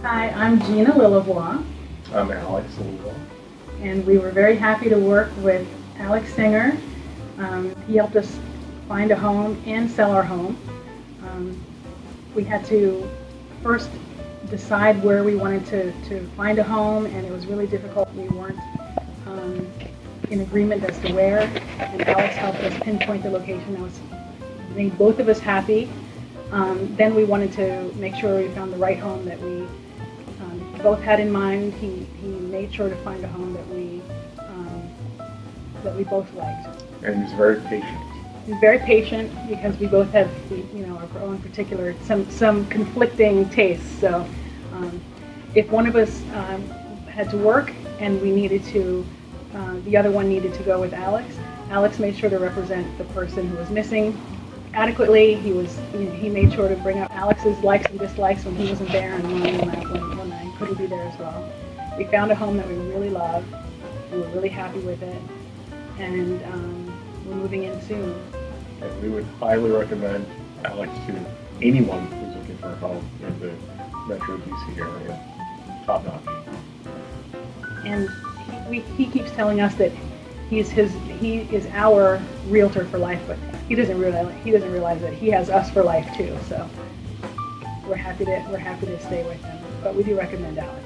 Hi, I'm Gina Lillavois, I'm Alex Louisville. and we were very happy to work with Alex Saenger. He helped us find a home and sell our home. We had to first decide where we wanted to find a home, and it was really difficult. We weren't in agreement as to where, and Alex helped us pinpoint the location that made both of us happy. Then we wanted to make sure we found the right home that we both had in mind. He made sure to find a home that we both liked. And he's very patient. He's very patient because we both have, our own particular, some conflicting tastes. So if one of us had to work and we needed to, the other one needed to go with Alex. Alex made sure to represent the person who was missing adequately. He made sure to bring up Alex's likes and dislikes when he wasn't there, and mine when I couldn't be there as well. We found a home that we really loved, and we're really happy with it, and we're moving in soon. And we would highly recommend Alex to anyone who's looking for a home in the Metro DC area. Top notch. And he keeps telling us that he is our realtor for life, but he doesn't realize that he has us for life too. So we're happy to stay with him, but we do recommend Alex.